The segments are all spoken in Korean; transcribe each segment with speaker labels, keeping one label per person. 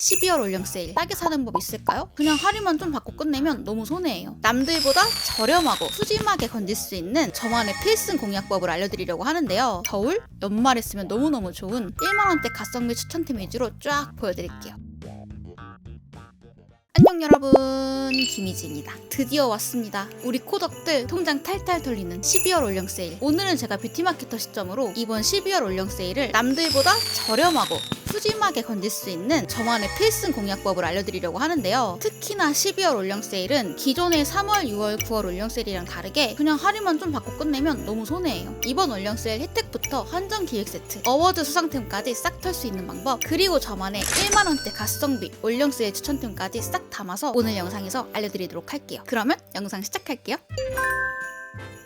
Speaker 1: 12월 올영 세일 싸게 사는 법 있을까요? 그냥 할인만 좀 받고 끝내면 너무 손해예요. 남들보다 저렴하고 푸짐하게 건질 수 있는 저만의 필승 공략법을 알려드리려고 하는데요. 겨울, 연말에 쓰면 너무너무 좋은 1만원대 가성비 추천템 위주로 쫙 보여드릴게요. 안녕 여러분, 김희지입니다. 드디어 왔습니다. 우리 코덕들 통장 탈탈 털리는 12월 올영 세일. 오늘은 제가 뷰티마케터 시점으로 이번 12월 올영 세일을 남들보다 저렴하고 푸짐하게 건질 수 있는 저만의 필승 공략법을 알려드리려고 하는데요. 특히나 12월 올영 세일은 기존의 3월, 6월, 9월 올영 세일이랑 다르게 그냥 할인만 좀 받고 끝내면 너무 손해예요. 이번 올영 세일 혜택부터 한정 기획 세트, 어워드 수상템까지 싹 털 수 있는 방법, 그리고 저만의 1만원대 가성비 올영 세일 추천템까지 싹 담아서 오늘 영상에서 알려드리도록 할게요. 그러면 영상 시작할게요.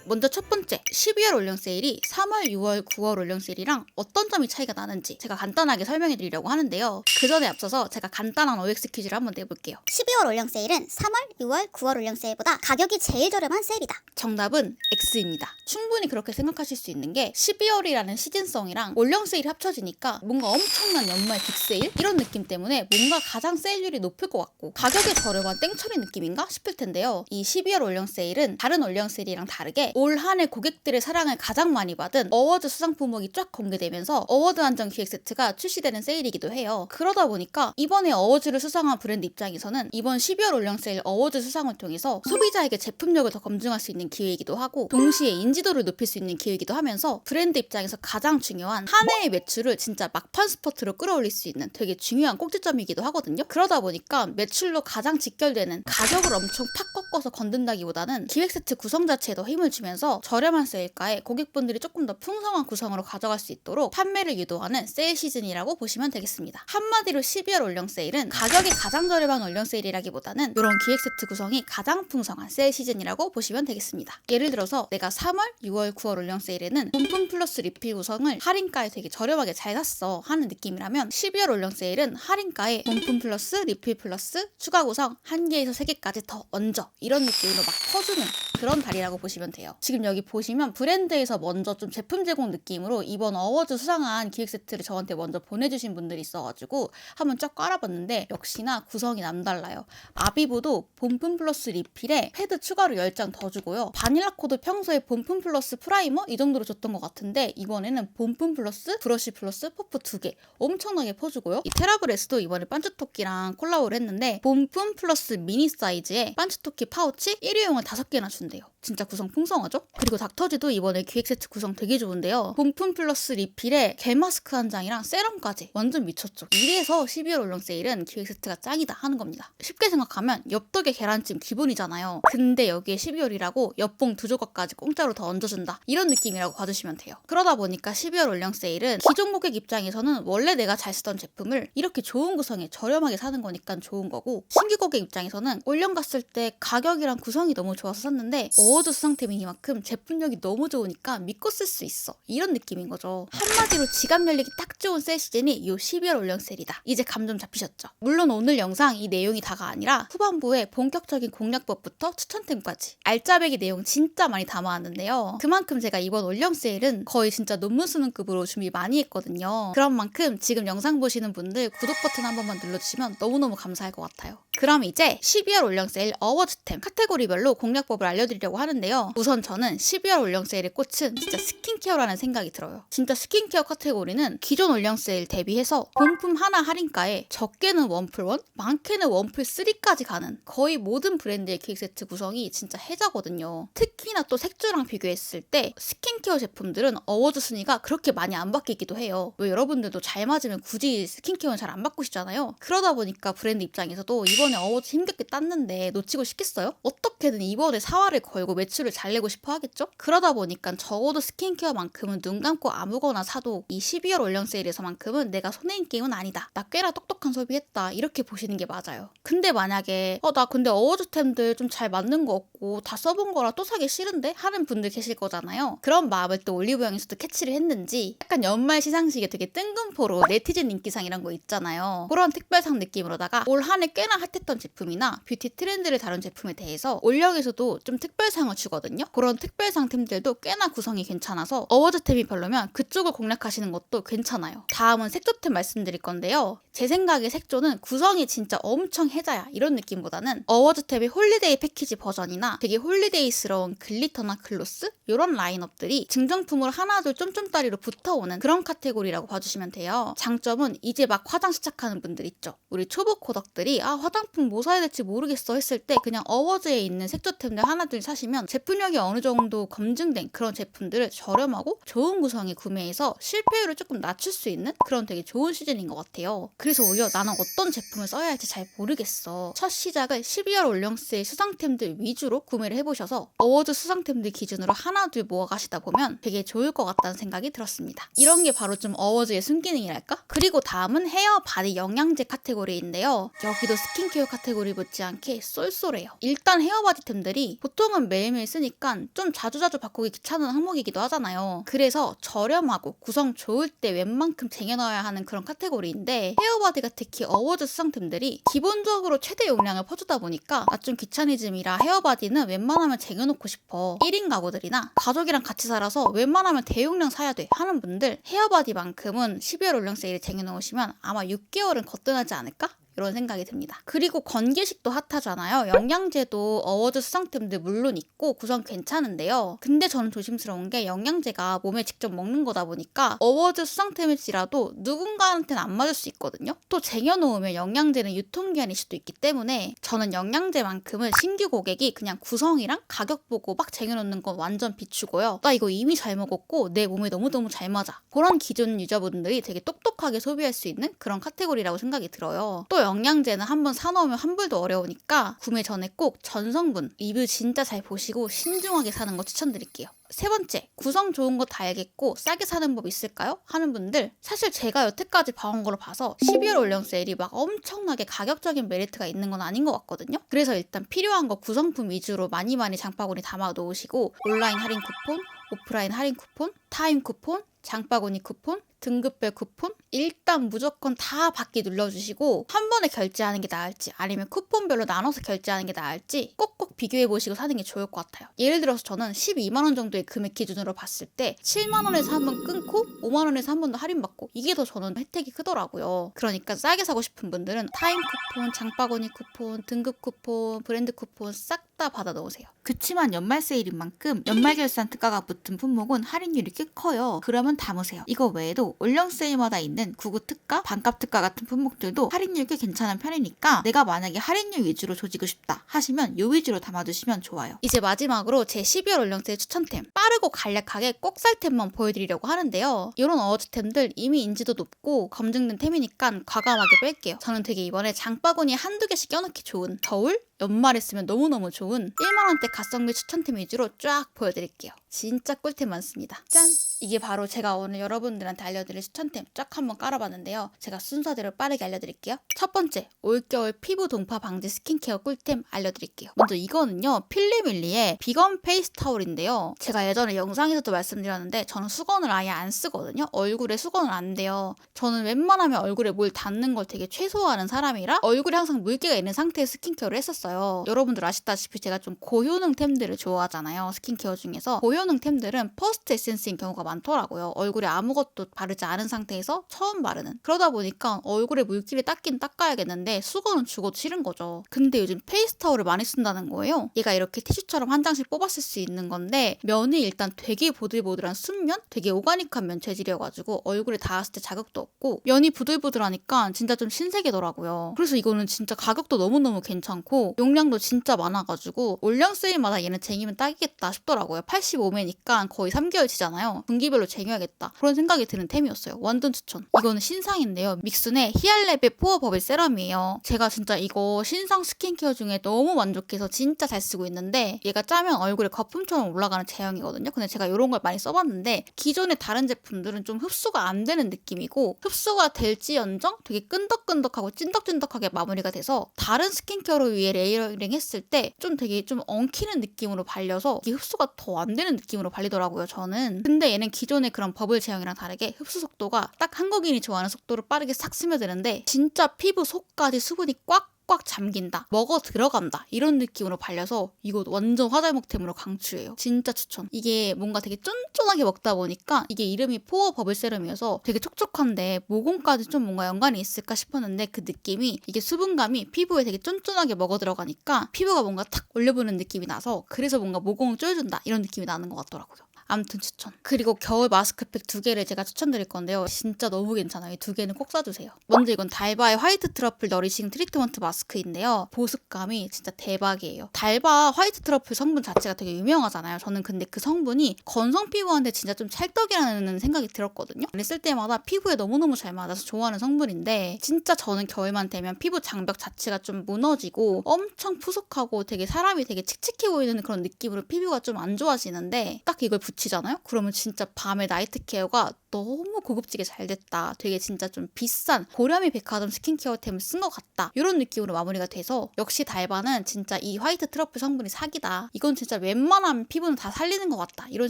Speaker 1: 먼저 첫 번째, 12월 올영 세일이 3월, 6월, 9월 올영 세일이랑 어떤 점이 차이가 나는지 제가 간단하게 설명해 드리려고 하는데요. 그 전에 앞서서 제가 간단한 OX 퀴즈를 한번 내볼게요.
Speaker 2: 12월 올영 세일은 3월, 6월, 9월 올영 세일보다 가격이 제일 저렴한 세일이다.
Speaker 1: 정답은 X입니다. 충분히 그렇게 생각하실 수 있는 게 12월이라는 시즌성이랑 올영 세일이 합쳐지니까 뭔가 엄청난 연말 빅세일? 이런 느낌 때문에 뭔가 가장 세일률이 높을 것 같고 가격이 저렴한 땡처리 느낌인가 싶을 텐데요. 이 12월 올영 세일은 다른 올영 세일이랑 다르게 올 한 해 고객들의 사랑을 가장 많이 받은 어워드 수상 품목이 쫙 공개되면서 어워드 한정 기획 세트가 출시되는 세일이기도 해요. 그러다 보니까 이번에 어워즈를 수상한 브랜드 입장에서는 이번 12월 올영 세일 어워드 수상을 통해서 소비자에게 제품력을 더 검증할 수 있는 기회이기도 하고 동시에 인지도를 높일 수 있는 기회이기도 하면서 브랜드 입장에서 가장 중요한 한 해의 매출을 진짜 막판 스포트로 끌어올릴 수 있는 되게 중요한 꼭지점이기도 하거든요. 그러다 보니까 매출로 가장 직결되는 가격을 엄청 팍 꺾어서 건든다기보다는 기획 세트 구성 자체에 더 힘을 주면서 저렴한 세일가에 고객분들이 조금 더 풍성한 구성으로 가져갈 수 있도록 판매를 유도하는 세일 시즌이라고 보시면 되겠습니다. 한마디로 12월 올영 세일은 가격이 가장 저렴한 올영 세일이라기보다는 이런 기획 세트 구성이 가장 풍성한 세일 시즌이라고 보시면 되겠습니다. 예를 들어서 내가 3월, 6월, 9월 올영 세일에는 본품 플러스 리필 구성을 할인가에 되게 저렴하게 잘 샀어 하는 느낌이라면 12월 올영 세일은 할인가에 본품 플러스 리필 플러스 추가 구성 1개에서 3개까지 더 얹어 이런 느낌으로 막 퍼주는 그런 달이라고 보시면 돼요. 지금 여기 보시면 브랜드에서 먼저 좀 제품 제공 느낌으로 이번 어워즈 수상한 기획 세트를 저한테 먼저 보내주신 분들이 있어가지고 한번 쫙 깔아봤는데 역시나 구성이 남달라요. 아비보도 본품 플러스 리필에 패드 추가로 10장 더 주고요. 바닐라코도 평소에 본품 플러스 프라이머 이 정도로 줬던 것 같은데 이번에는 본품 플러스 브러쉬 플러스 퍼프 2개 엄청나게 퍼주고요. 이 테라브레스도 이번에 반추토끼랑 콜라보를 했는데 본품 플러스 미니 사이즈에 반추토끼 파우치 1회용을 5개나 준대요. 진짜 구성 풍성하죠? 그리고 닥터지도 이번에 기획 세트 구성 되게 좋은데요. 본품 플러스 리필에 겔 마스크 한 장이랑 세럼까지 완전 미쳤죠. 이래서 12월 올영 세일은 기획 세트가 짱이다 하는 겁니다. 쉽게 생각하면 엽떡에 계란찜 기본이잖아요. 근데 여기에 12월이라고 엽봉 2조각까지 공짜로 더 얹어준다. 이런 느낌이라고 봐주시면 돼요. 그러다 보니까 12월 올영 세일은 기존 고객 입장에서는 원래 내가 잘 쓰던 제품을 이렇게 좋은 구성에 저렴하게 사는 거니까 좋은 거고 신규 고객 입장에서는 올영 갔을 때 가격이랑 구성이 너무 좋아서 샀는데 어워드 수상템이니만큼 제품력이 너무 좋으니까 믿고 쓸 수 있어 이런 느낌인 거죠. 한마디로 지갑 열리기 딱 좋은 세일 시즌이 이 12월 올영 세일이다. 이제 감 좀 잡히셨죠? 물론 오늘 영상 이 내용이 다가 아니라 후반부에 본격적인 공략법부터 추천템까지 알짜배기 내용 진짜 많이 담아왔는데요. 그만큼 제가 이번 올영 세일은 거의 진짜 논문 수능급으로 준비 많이 했거든요. 그런 만큼 지금 영상 보시는 분들 구독 버튼 한 번만 눌러주시면 너무너무 감사할 것 같아요. 그럼 이제 12월 올영 세일 어워즈템 카테고리별로 공략법을 알려드리려고 하는데요. 우선 저는 12월 올영 세일의 꽃은 진짜 스킨케어라는 생각이 들어요. 진짜 스킨케어 카테고리는 기존 올영 세일 대비해서 본품 하나 할인가에 적게는 1풀1, 많게는 1풀3까지 가는 거의 모든 브랜드의 기획 세트 구성이 진짜 해자거든요. 특히나 또 색조랑 비교했을 때 스킨케어 제품들은 어워즈 순위가 그렇게 많이 안 바뀌기도 해요. 왜 여러분들도 잘 맞으면 굳이 스킨케어는 잘 안 바꾸시잖아요. 그러다 보니까 브랜드 입장에서도 이번에 어워즈 힘겹게 땄는데 놓치고 싶겠어요? 어떻게든 이번에 사활을 걸고 매출을 잘 내고 싶어 하겠죠? 그러다 보니까 적어도 스킨케어만큼은 눈 감고 아무거나 사도 이 12월 올영 세일에서만큼은 내가 손해인 게임은 아니다. 나 꽤나 똑똑한 소비했다. 이렇게 보시는 게 맞아요. 근데 만약에 나 근데 어워즈템들 좀 잘 맞는 거 없고 다 써본 거라 또 사기 싫은데? 하는 분들 계실 거잖아요. 그런 마음을 또 올리브영에서도 캐치를 했는지 약간 연말 시상식에 되게 뜬금포로 네티즌 인기상 이런 거 있잖아요. 그런 특별상 느낌으로다가 올 한 해 꽤나 핫했던 제품이나 뷰티 트렌드를 다룬 제품에 대해서 올영에서도 좀 특별상을 주거든요. 그런 특별상템들도 꽤나 구성이 괜찮아서 어워즈템이 별로면 그쪽을 공략하시는 것도 괜찮아요. 다음은 색조템 말씀드릴 건데요. 제 생각에 색조는 구성이 진짜 엄청 해자야 이런 느낌보다는 어워즈템의 홀리데이 패키지 버전이나 되게 홀리데이스러운 글리터나 글로스 이런 라인업들이 증정품으로 하나둘 쫌쫌따리로 붙어오는 그런 카테고리라고 봐주시면 돼요. 장점은 이제 막 화장 시작하는 분들 있죠. 우리 초보 코덕들이 화장품 뭐 사야 될지 모르겠어 했을 때 그냥 어워즈에 있는 색조템들 하나둘 사시면 제품력이 어느 정도 검증된 그런 제품들을 저렴하고 좋은 구성에 구매해서 실패율을 조금 낮출 수 있는 그런 되게 좋은 시즌인 것 같아요. 그래서 오히려 나는 어떤 제품을 써야 할지 잘 모르겠어. 첫 시작을 12월 올영세일 수상템들 위주로 구매를 해보셔서 어워즈 수상템들 기준으로 하나둘 모아가시다 보면 되게 좋을 것 같다는 생각이 들었습니다. 이런 게 바로 좀 어워즈의 순기능이랄까? 그리고 다음은 헤어, 바디, 영양제 카테고리인데요. 여기도 스킨케어 카테고리 못지않게 쏠쏠해요. 일단 헤어 바디템들이 보통은 매일매일 쓰니까 좀 자주자주 바꾸기 귀찮은 항목이기도 하잖아요. 그래서 저렴하고 구성 좋을 때 웬만큼 쟁여놔야 하는 그런 카테고리인데 헤어 바디가 특히 어워즈 수상템들이 기본적으로 최대 용량을 퍼주다 보니까 나 좀 귀차니즘이라 헤어 바디는 웬만하면 쟁여놓고 싶어. 1인 가구들이나 가족이랑 같이 살아서 웬만하면 대용량 사야 돼 하는 분들 헤어 바디만큼은 12월 올영 세일에 쟁여놓으시면 아마 6개월은 거뜬하지 않을까? 이런 생각이 듭니다. 그리고 건기식도 핫하잖아요. 영양제도 어워즈 수상템들 물론 있고 구성 괜찮은데요. 근데 저는 조심스러운 게 영양제가 몸에 직접 먹는 거다 보니까 어워즈 수상템일지라도 누군가한테는 안 맞을 수 있거든요. 또 쟁여놓으면 영양제는 유통기한일 수도 있기 때문에 저는 영양제만큼은 신규 고객이 그냥 구성이랑 가격 보고 막 쟁여놓는 건 완전 비추고요. 나 이거 이미 잘 먹었고 내 몸에 너무너무 잘 맞아. 그런 기존 유저분들이 되게 똑똑하게 소비할 수 있는 그런 카테고리라고 생각이 들어요. 또 영양제는 한번 사놓으면 환불도 어려우니까 구매 전에 꼭 전성분 리뷰 진짜 잘 보시고 신중하게 사는 거 추천드릴게요. 세 번째, 구성 좋은 거 다 알겠고 싸게 사는 법 있을까요? 하는 분들 사실 제가 여태까지 봐온 거로 봐서 12월 올영 세일이 막 엄청나게 가격적인 메리트가 있는 건 아닌 것 같거든요. 그래서 일단 필요한 거 구성품 위주로 많이 장바구니 담아 놓으시고 온라인 할인 쿠폰, 오프라인 할인 쿠폰, 타임 쿠폰, 장바구니 쿠폰, 등급별 쿠폰 일단 무조건 다 받기 눌러주시고 한 번에 결제하는 게 나을지 아니면 쿠폰별로 나눠서 결제하는 게 나을지 꼭꼭 비교해보시고 사는 게 좋을 것 같아요. 예를 들어서 저는 12만 원 정도의 금액 기준으로 봤을 때 7만 원에서 한 번 끊고 5만 원에서 한 번 더 할인받고 이게 더 저는 혜택이 크더라고요. 그러니까 싸게 사고 싶은 분들은 타임 쿠폰, 장바구니 쿠폰, 등급 쿠폰, 브랜드 쿠폰 싹 다 받아 넣으세요. 그치만 연말 세일인 만큼 연말 결산 특가가 붙은 품목은 할인율이 꽤 커요. 그러면 담으세요. 이거 외에도 올영 세일마다 있는 구구 특가, 반값 특가 같은 품목들도 할인율 꽤 괜찮은 편이니까 내가 만약에 할인율 위주로 조지고 싶다 하시면 요 위주로 담아두시면 좋아요. 이제 마지막으로 제 12월 올영 세일 추천템 빠르고 간략하게 꼭 살템만 보여드리려고 하는데요. 이런 어워즈템들 이미 인지도 높고 검증된 템이니까 과감하게 뺄게요. 저는 되게 이번에 장바구니에 한두 개씩 껴넣기 좋은 겨울? 연말에 쓰면 너무너무 좋은 1만원대 가성비 추천템 위주로 쫙 보여드릴게요. 진짜 꿀템 많습니다. 짠! 이게 바로 제가 오늘 여러분들한테 알려드릴 추천템 쫙 한번 깔아봤는데요. 제가 순서대로 빠르게 알려드릴게요. 첫 번째, 올겨울 피부 동파 방지 스킨케어 꿀템 알려드릴게요. 먼저 이거는요. 필리밀리의 비건 페이스 타올인데요. 제가 예전에 영상에서도 말씀드렸는데 저는 수건을 아예 안 쓰거든요. 얼굴에 수건을 안 대요. 저는 웬만하면 얼굴에 뭘 닿는 걸 되게 최소화하는 사람이라 얼굴에 항상 물기가 있는 상태의 스킨케어를 했었어요. 여러분들 아시다시피 제가 좀 고효능템들을 좋아하잖아요. 스킨케어 중에서 고효능템들은 퍼스트 에센스인 경우가 많더라고요. 얼굴에 아무것도 바르지 않은 상태에서 처음 바르는. 그러다 보니까 얼굴에 물기를 닦긴 닦아야겠는데 수건은 죽어도 싫은 거죠. 근데 요즘 페이스 타올을 많이 쓴다는 거예요. 얘가 이렇게 티슈처럼 한 장씩 뽑았을 수 있는 건데 면이 일단 되게 보들보들한 순면? 되게 오가닉한 면 재질이어가지고 얼굴에 닿았을 때 자극도 없고 면이 부들부들하니까 진짜 좀 신세계더라고요. 그래서 이거는 진짜 가격도 너무너무 괜찮고 용량도 진짜 많아가지고 올영 세일마다 얘는 쟁이면 딱이겠다 싶더라고요. 85매니까 거의 3개월 지잖아요. 분기별로 쟁여야겠다. 그런 생각이 드는 템이었어요. 완전 추천. 이거는 신상인데요. 믹순의 히알레베 포어 버블 세럼이에요. 제가 진짜 이거 신상 스킨케어 중에 너무 만족해서 진짜 잘 쓰고 있는데 얘가 짜면 얼굴에 거품처럼 올라가는 제형이거든요. 근데 제가 이런 걸 많이 써봤는데 기존의 다른 제품들은 좀 흡수가 안 되는 느낌이고 흡수가 될지언정 되게 끈덕끈덕하고 찐덕찐덕하게 마무리가 돼서 다른 스킨케어로 위에 레이어링 했을 때 좀 되게 좀 엉키는 느낌으로 발려서 이게 흡수가 더 안 되는 느낌으로 발리더라고요, 저는. 근데 얘는 기존의 그런 버블 제형이랑 다르게 흡수 속도가 딱 한국인이 좋아하는 속도로 빠르게 싹 스며드는데 진짜 피부 속까지 수분이 꽉 꽉꽉 잠긴다, 먹어 들어간다 이런 느낌으로 발려서 이거 완전 화잘먹템으로 강추해요. 진짜 추천. 이게 뭔가 되게 쫀쫀하게 먹다 보니까 이게 이름이 포어 버블 세럼이어서 되게 촉촉한데 모공까지 좀 뭔가 연관이 있을까 싶었는데 그 느낌이 이게 수분감이 피부에 되게 쫀쫀하게 먹어 들어가니까 피부가 뭔가 탁 올려보는 느낌이 나서 그래서 뭔가 모공을 조여준다 이런 느낌이 나는 것 같더라고요. 아무튼 추천. 그리고 겨울 마스크팩 2개를 제가 추천드릴 건데요. 진짜 너무 괜찮아요. 이 2개는 꼭 사주세요. 먼저 이건 달바의 화이트 트러플 너리싱 트리트먼트 마스크인데요. 보습감이 진짜 대박이에요. 달바 화이트 트러플 성분 자체가 되게 유명하잖아요. 저는 근데 그 성분이 건성 피부한테 진짜 좀 찰떡이라는 생각이 들었거든요. 근데 쓸 때마다 피부에 너무너무 잘 맞아서 좋아하는 성분인데 진짜 저는 겨울만 되면 피부 장벽 자체가 좀 무너지고 엄청 푸석하고 되게 사람이 되게 칙칙해 보이는 그런 느낌으로 피부가 좀 안 좋아지는데 딱 이걸 붙이잖아요? 그러면 진짜 밤에 나이트 케어가 너무 고급지게 잘 됐다. 되게 진짜 좀 비싼 고려미 백화점 스킨케어템을 쓴 것 같다. 이런 느낌으로 마무리가 돼서 역시 달바는 진짜 이 화이트 트러플 성분이 사기다. 이건 진짜 웬만한 피부는 다 살리는 것 같다. 이런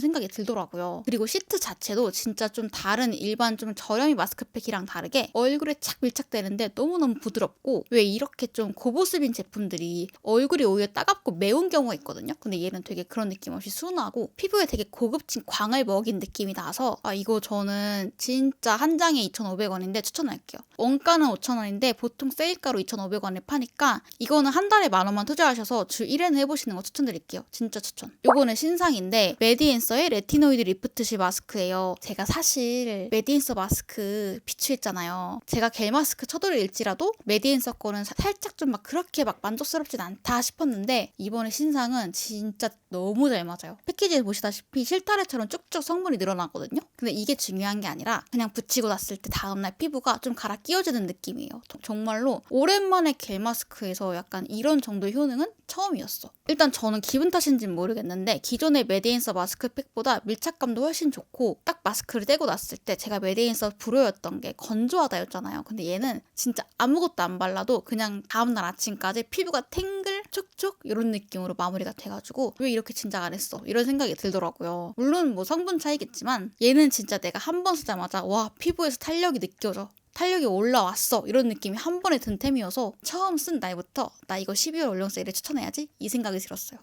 Speaker 1: 생각이 들더라고요. 그리고 시트 자체도 진짜 좀 다른 일반 좀 저렴이 마스크팩이랑 다르게 얼굴에 착 밀착되는데 너무너무 부드럽고 왜 이렇게 좀 고보습인 제품들이 얼굴이 오히려 따갑고 매운 경우가 있거든요. 근데 얘는 되게 그런 느낌 없이 순하고 피부에 되게 고급진 광을 먹인 느낌이 나서 이거 저는 진짜 한 장에 2,500원인데 추천할게요. 원가는 5,000원인데 보통 세일가로 2,500원에 파니까 이거는 한 달에 10,000원만 투자하셔서 주 1회는 해보시는 거 추천드릴게요. 진짜 추천. 요거는 신상인데 메디앤서의 레티노이드 리프트실 마스크예요. 제가 사실 메디앤서 마스크 비추했잖아요. 제가 겔 마스크 쳐돌일지라도 메디앤서 거는 살짝 좀 막 그렇게 막 만족스럽진 않다 싶었는데 이번에 신상은 진짜 너무 잘 맞아요. 패키지에 보시다시피 실타래처럼 쭉쭉 성분이 늘어나거든요. 근데 이게 중요한 게 아니라 그냥 붙이고 났을 때 다음날 피부가 좀 갈아 끼워지는 느낌이에요. 정말로 오랜만에 겔 마스크에서 약간 이런 정도의 효능은 처음이었어. 일단 저는 기분 탓인지는 모르겠는데 기존의 메디앤서 마스크팩보다 밀착감도 훨씬 좋고 딱 마스크를 떼고 났을 때 제가 메디앤서 불호였던 게 건조하다였잖아요. 근데 얘는 진짜 아무것도 안 발라도 그냥 다음날 아침까지 피부가 탱글 촉촉 이런 느낌으로 마무리가 돼가지고 왜 이렇게 진작 안 했어? 이런 생각이 들더라고요. 물론 뭐 성분 차이겠지만 얘는 진짜 내가 한 번 쓰자마자 와 피부에서 탄력이 느껴져. 탄력이 올라왔어 이런 느낌이 한 번에 든 템이어서 처음 쓴 날부터 나 이거 12월 올영 세일에 추천해야지 이 생각이 들었어요.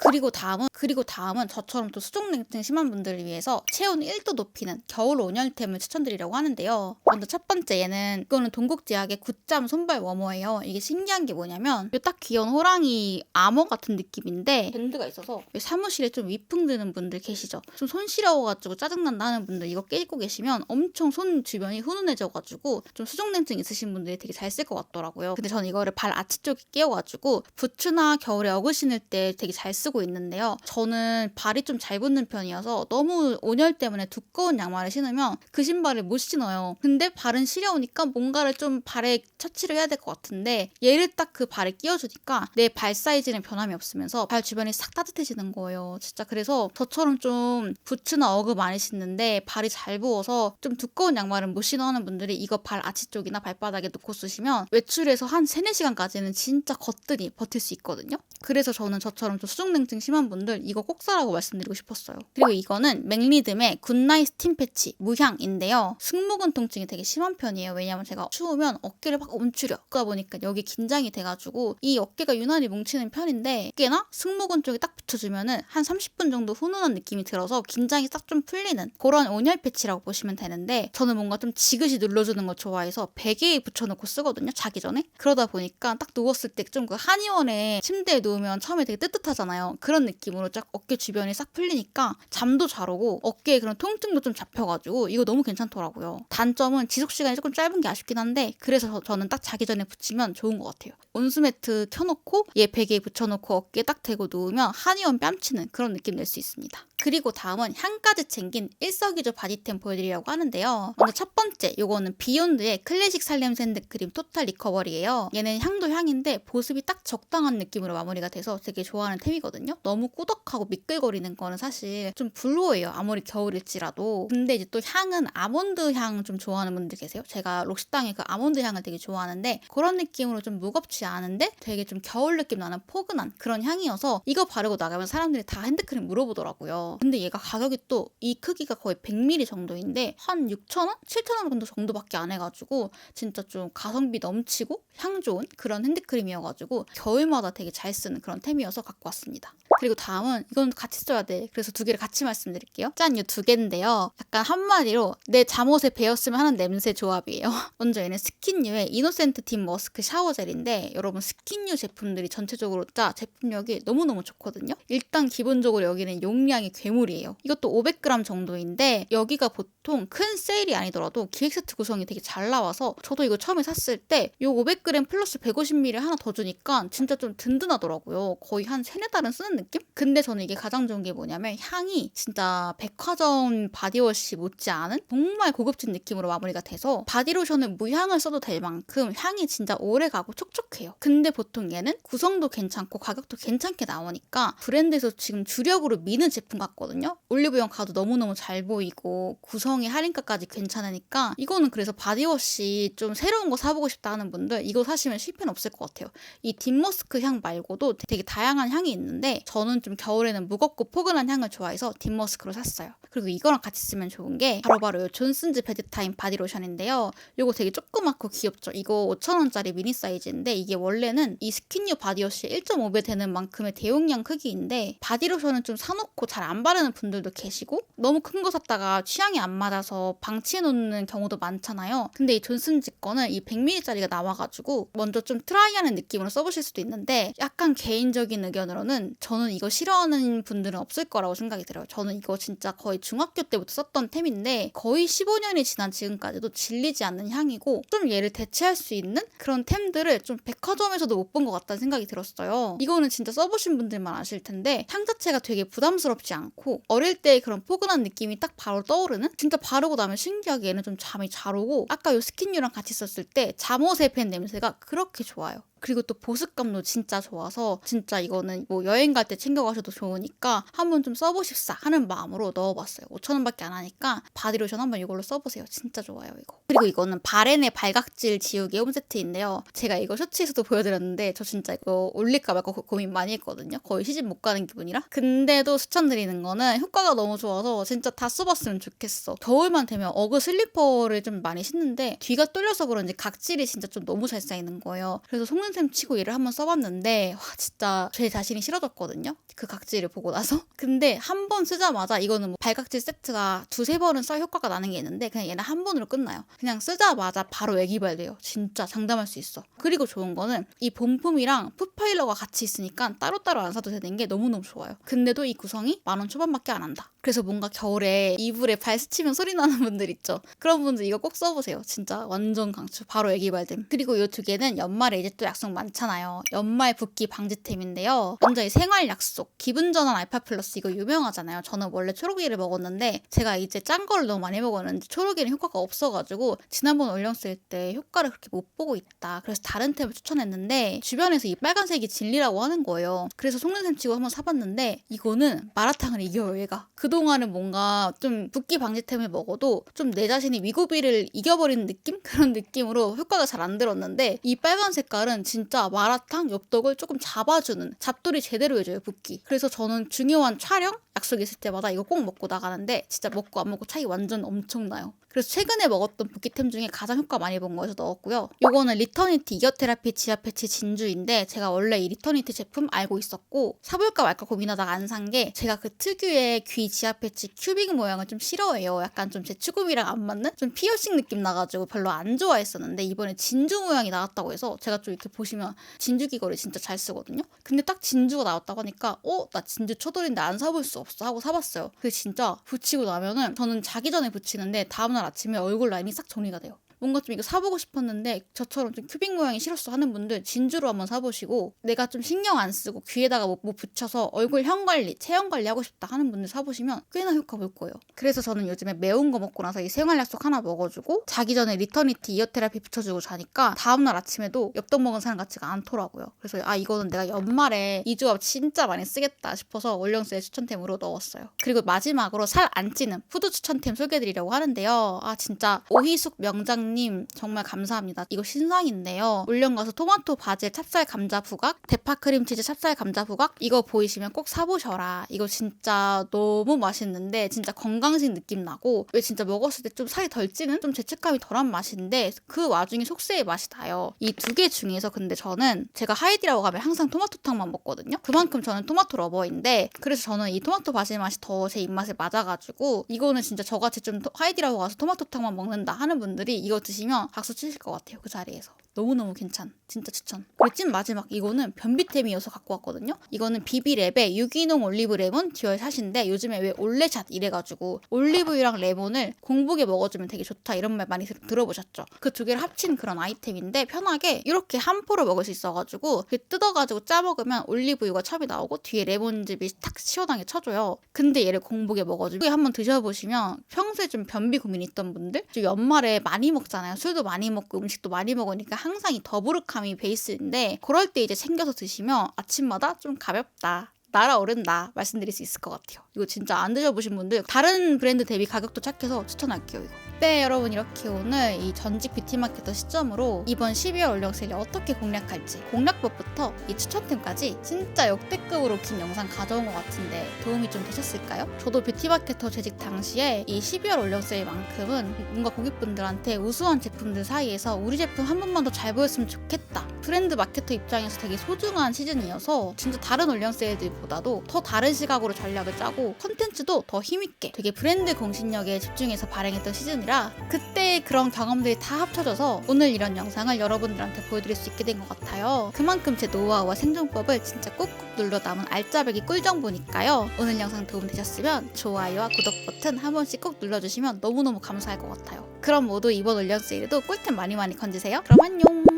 Speaker 1: 그리고 다음은 저처럼 또 수족냉증 심한 분들을 위해서 체온 1도 높이는 겨울 온열템을 추천드리려고 하는데요. 먼저 첫 번째 이거는 동국제약의 굿잠 손발 워머예요. 이게 신기한 게 뭐냐면 이 딱 귀여운 호랑이 아머 같은 느낌인데 밴드가 있어서 사무실에 좀 위풍 드는 분들 계시죠? 좀 손 시려워가지고 짜증난다 하는 분들 이거 끼고 계시면 엄청 손 주변이 훈훈해져가지고 좀 수족냉증 있으신 분들이 되게 잘 쓸 것 같더라고요. 근데 저는 이거를 발 아치 쪽에 끼워가지고 부츠나 겨울에 어그 신을 때 되게 잘 쓰고 있는데요. 저는 발이 좀 잘 붙는 편이어서 너무 온열 때문에 두꺼운 양말을 신으면 그 신발을 못 신어요. 근데 발은 시려우니까 뭔가를 좀 발에 처치를 해야 될 것 같은데 얘를 딱 그 발에 끼워주니까 내 발 사이즈는 변함이 없으면서 발 주변이 싹 따뜻해지는 거예요. 진짜 그래서 저처럼 좀 부츠나 어그 많이 신는데 발이 잘 부어서 좀 두꺼운 양말을 못 신어 하는 분들이 이거 발 아치 쪽이나 발바닥에 놓고 쓰시면 외출해서 한 3-4시간까지는 진짜 거뜬히 버틸 수 있거든요. 그래서 저는 저처럼 좀 수족냉증 심한 분들 이거 꼭 사라고 말씀드리고 싶었어요. 그리고 이거는 맥리듬의 굿나잇 스팀 패치 무향인데요. 승모근 통증이 되게 심한 편이에요. 왜냐면 제가 추우면 어깨를 막 움츠려. 그러다 보니까 여기 긴장이 돼가지고 이 어깨가 유난히 뭉치는 편인데 어깨나 승모근 쪽에 딱 붙여주면은 한 30분 정도 훈훈한 느낌이 들어서 긴장이 싹 좀 풀리는 그런 온열 패치라고 보시면 되는데 저는 뭔가 좀 지그시 눌러주는 걸 좋아해서 베개에 붙여놓고 쓰거든요. 자기 전에. 그러다 보니까 딱 누웠을 때 좀 그 한의원에 침대에 누우면 처음에 되게 뜨뜻하잖아요. 그런 느낌으로 쫙 어깨 주변이 싹 풀리니까 잠도 잘 오고 어깨에 그런 통증도 좀 잡혀가지고 이거 너무 괜찮더라고요. 단점은 지속시간이 조금 짧은 게 아쉽긴 한데 그래서 저는 딱 자기 전에 붙이면 좋은 것 같아요. 온수매트 켜놓고 얘 베개에 붙여놓고 어깨에 딱 대고 누우면 한의원 뺨치는 그런 느낌 낼 수 있습니다. 그리고 다음은 향까지 챙긴 일석이조 바디템 보여드리려고 하는데요. 먼저 첫 번째 요거는 비욘드의 클래식 살냄 샌드크림 토탈 리커버리예요. 얘는 향도 향인데 보습이 딱 적당한 느낌으로 마무리가 돼서 되게 좋아하는 템이거든요. 너무 꾸덕하고 미끌거리는 거는 사실 좀 불호예요. 아무리 겨울일지라도. 근데 이제 또 향은 아몬드 향 좀 좋아하는 분들 계세요. 제가 록시땅의 그 아몬드 향을 되게 좋아하는데 그런 느낌으로 좀 무겁지 않은데 되게 좀 겨울 느낌 나는 포근한 그런 향이어서 이거 바르고 나가면 사람들이 다 핸드크림 물어보더라고요. 있어요. 근데 얘가 가격이 또 이 크기가 거의 100ml 정도인데 한 6,000원? 7,000원 정도밖에 안 해가지고 진짜 좀 가성비 넘치고 향 좋은 그런 핸드크림이어가지고 겨울마다 되게 잘 쓰는 그런 템이어서 갖고 왔습니다. 그리고 다음은 이건 같이 써야 돼. 그래서 두 개를 같이 말씀드릴게요. 짠! 이 두 개인데요. 약간 한마디로 내 잠옷에 배었으면 하는 냄새 조합이에요. 먼저 얘는 스킨유의 이노센트 딥 머스크 샤워젤인데 여러분 스킨유 제품들이 전체적으로 제품력이 너무너무 좋거든요. 일단 기본적으로 여기는 용량이 괴물이에요. 이것도 500g 정도인데 여기가 보통 큰 세일이 아니더라도 기획 세트 구성이 되게 잘 나와서 저도 이거 처음에 샀을 때 이 500g 플러스 150ml 하나 더 주니까 진짜 좀 든든하더라고요. 거의 한 3-4달은 쓰는 느낌? 근데 저는 이게 가장 좋은 게 뭐냐면 향이 진짜 백화점 바디워시 못지않은 정말 고급진 느낌으로 마무리가 돼서 바디로션은 무향을 써도 될 만큼 향이 진짜 오래가고 촉촉해요. 근데 보통 얘는 구성도 괜찮고 가격도 괜찮게 나오니까 브랜드에서 지금 주력으로 미는 제품 같거든요. 올리브영 가도 너무너무 잘 보이고 구성이 할인가까지 괜찮으니까 이거는 그래서 바디워시 좀 새로운 거 사보고 싶다 하는 분들 이거 사시면 실패는 없을 것 같아요. 이 딥머스크 향 말고도 되게 다양한 향이 있는데 저는 좀 겨울에는 무겁고 포근한 향을 좋아해서 딥머스크로 샀어요. 그리고 이거랑 같이 쓰면 좋은 게 바로 이 존슨즈 베드타임 바디로션인데요. 이거 되게 조그맣고 귀엽죠? 이거 5,000원짜리 미니 사이즈인데 이게 원래는 이 스킨유 바디워시의 1.5배 되는 만큼의 대용량 크기인데 바디로션은 좀 사놓고 잘 안 바르는 분들도 계시고 너무 큰 거 샀다가 취향이 안 맞아서 방치해놓는 경우도 많잖아요. 근데 이 존슨즈 거는 이 100ml짜리가 나와가지고 먼저 좀 트라이하는 느낌으로 써보실 수도 있는데 약간 개인적인 의견으로는 저는 이거 싫어하는 분들은 없을 거라고 생각이 들어요. 저는 이거 진짜 거의 중학교 때부터 썼던 템인데 거의 15년이 지난 지금까지도 질리지 않는 향이고 좀 얘를 대체할 수 있는 그런 템들을 좀 백화점에서도 못 본 것 같다는 생각이 들었어요. 이거는 진짜 써보신 분들만 아실 텐데 향 자체가 되게 부담스럽지 않고 어릴 때 그런 포근한 느낌이 딱 바로 떠오르는 진짜 바르고 나면 신기하게 얘는 좀 잠이 잘 오고 아까 요 스킨유랑 같이 썼을 때 잠옷에 밴 냄새가 그렇게 좋아요. 그리고 또 보습감도 진짜 좋아서 진짜 이거는 뭐 여행 갈 때 챙겨가셔도 좋으니까 한번 좀 써보십사 하는 마음으로 넣어봤어요. 5,000원밖에 안 하니까 바디로션 한번 이걸로 써보세요. 진짜 좋아요 이거. 그리고 이거는 바렌의 발각질 지우개 홈세트인데요. 제가 이거 쇼츠에서도 보여드렸는데 저 진짜 이거 올릴까 말까 고민 많이 했거든요. 거의 시집 못 가는 기분이라. 근데도 추천드리는 거는 효과가 너무 좋아서 진짜 다 써봤으면 좋겠어. 겨울만 되면 어그 슬리퍼를 좀 많이 신는데 뒤가 뚫려서 그런지 각질이 진짜 좀 너무 잘 쌓이는 거예요. 그래서 속눈샘 치고 얘를 한번 써봤는데 와 진짜 제 자신이 싫어졌거든요. 그 각질을 보고 나서. 근데 한 번 쓰자마자 이거는 뭐 발각질 세트가 2-3번은 써야 효과가 나는 게 있는데 그냥 얘는 한 번으로 끝나요. 그냥 쓰자마자 바로 애기발 돼요. 진짜 장담할 수 있어. 그리고 좋은 거는 이 본품이랑 풋파일러가 같이 있으니까 따로따로 안 사도 되는 게 너무너무 좋아요. 근데도 이 구성이 10,000원 초반밖에 안 한다. 그래서 뭔가 겨울에 이불에 발 스치면 소리 나는 분들 있죠. 그런 분들 이거 꼭 써보세요. 진짜 완전 강추. 바로 애기발됨. 그리고 이 두 개는 연말에 이제 또 약속 많잖아요. 연말 붓기 방지템인데요. 먼저 이 생활 약속 기분 전환 알파 플러스 이거 유명하잖아요. 저는 원래 초록이를 먹었는데 제가 이제 짠 거를 너무 많이 먹었는데 초록이는 효과가 없어가지고 지난번 올렸을 때 효과를 그렇게 못 보고 있다. 그래서 다른 템을 추천했는데 주변에서 이 빨간색이 진리라고 하는 거예요. 그래서 속눈샘 치고 한번 사봤는데 이거는 마라탕을 이겨요 얘가. 그동안은 뭔가 좀 붓기 방지템을 먹어도 좀 내 자신이 위고비를 이겨버리는 느낌? 그런 느낌으로 효과가 잘 안 들었는데 이 빨간 색깔은 진짜 마라탕 엽떡을 조금 잡아주는 잡돌이 제대로 해줘요 붓기. 그래서 저는 중요한 촬영 약속 있을 때마다 이거 꼭 먹고 나가는데 진짜 먹고 안 먹고 차이 완전 엄청나요. 그래서 최근에 먹었던 붓기템 중에 가장 효과 많이 본 거여서 넣었고요. 요거는 리터니티 이어테라피 지압 패치 진주인데 제가 원래 이 리터니티 제품 알고 있었고 사볼까 말까 고민하다가 안 산 게 제가 그 특유의 귀 지압 패치 큐빅 모양을 좀 싫어해요. 약간 좀 제 추구미랑 안 맞는 좀 피어싱 느낌 나가지고 별로 안 좋아했었는데 이번에 진주 모양이 나왔다고 해서 제가 좀 이렇게 보시면 진주 귀걸이 진짜 잘 쓰거든요. 근데 딱 진주가 나왔다고 하니까 나 진주 초돌인데 안 사볼 수 없어 하고 사봤어요. 근데 진짜 붙이고 나면은 저는 자기 전에 붙이는데 다음날 아침에 얼굴 라인이 싹 정리가 돼요. 뭔가 좀 이거 사보고 싶었는데 저처럼 좀 큐빅 모양이 싫었어 하는 분들 진주로 한번 사보시고 내가 좀 신경 안 쓰고 귀에다가 뭐 붙여서 얼굴 형 관리, 체형 관리 하고 싶다 하는 분들 사보시면 꽤나 효과 볼 거예요. 그래서 저는 요즘에 매운 거 먹고 나서 이 생활 약속 하나 먹어주고 자기 전에 리터니티 이어테라피 붙여주고 자니까 다음날 아침에도 엽떡 먹은 사람 같지가 않더라고요. 그래서 이거는 내가 연말에 이 조합 진짜 많이 쓰겠다 싶어서 올영스의 추천템으로 넣었어요. 그리고 마지막으로 살 안 찌는 푸드 추천템 소개해드리려고 하는데요. 진짜 오희숙 명장님 사장님 정말 감사합니다. 이거 신상인데요. 올영가서 토마토 바질 찹쌀 감자 부각, 대파 크림치즈 찹쌀 감자 부각 이거 보이시면 꼭 사보셔라. 이거 진짜 너무 맛있는데 진짜 건강식 느낌 나고 왜 진짜 먹었을 때 좀 살이 덜 찌는 좀 죄책감이 덜한 맛인데 그 와중에 속세의 맛이 나요. 이 두 개 중에서 근데 저는 제가 하이디라고 가면 항상 토마토탕만 먹거든요. 그만큼 저는 토마토 러버인데 그래서 저는 이 토마토 바질 맛이 더 제 입맛에 맞아가지고 이거는 진짜 저같이 좀 하이디라고 가서 토마토탕만 먹는다 하는 분들이 이거 드시면 박수 치실 것 같아요. 그 자리에서. 너무너무 괜찮. 진짜 추천. 그리고 찐 마지막 이거는 변비템이어서 갖고 왔거든요. 이거는 비비랩의 유기농 올리브 레몬 듀얼 샷인데 요즘에 왜 올레샷 이래가지고 올리브유랑 레몬을 공복에 먹어주면 되게 좋다 이런 말 많이 들어보셨죠? 그 두 개를 합친 그런 아이템인데 편하게 이렇게 한 포로 먹을 수 있어가지고 뜯어가지고 짜먹으면 올리브유가 첩이 나오고 뒤에 레몬즙이 탁 시원하게 쳐줘요. 근데 얘를 공복에 먹어주고 한번 드셔보시면 평소에 좀 변비 고민 있던 분들 좀 연말에 많이 먹잖아요. 술도 많이 먹고 음식도 많이 먹으니까 항상 이 더부룩함이 베이스인데 그럴 때 이제 챙겨서 드시면 아침마다 좀 가볍다. 날아오른다 말씀드릴 수 있을 것 같아요. 이거 진짜 안 드셔보신 분들 다른 브랜드 대비 가격도 착해서 추천할게요. 이거. 네 여러분 이렇게 오늘 이 전직 뷰티마케터 시점으로 이번 12월 올영 세일 어떻게 공략할지 공략법부터 이 추천템까지 진짜 역대급으로 긴 영상 가져온 것 같은데 도움이 좀 되셨을까요? 저도 뷰티마케터 재직 당시에 이 12월 올영 세일만큼은 뭔가 고객분들한테 우수한 제품들 사이에서 우리 제품 한 번만 더 잘 보였으면 좋겠다. 브랜드 마케터 입장에서 되게 소중한 시즌이어서 진짜 다른 올영 세일들보다도 더 다른 시각으로 전략을 짜고 컨텐츠도 더 힘있게 되게 브랜드 공신력에 집중해서 발행했던 시즌이라 그때 그런 경험들이 다 합쳐져서 오늘 이런 영상을 여러분들한테 보여드릴 수 있게 된 것 같아요. 그만큼 제 노하우와 생존법을 진짜 꾹꾹 눌러 담은 알짜배기 꿀정보니까요. 오늘 영상 도움 되셨으면 좋아요와 구독 버튼 한 번씩 꼭 눌러주시면 너무너무 감사할 것 같아요. 그럼 모두 이번 올영 세일에도 꿀템 많이 건지세요. 그럼 안녕!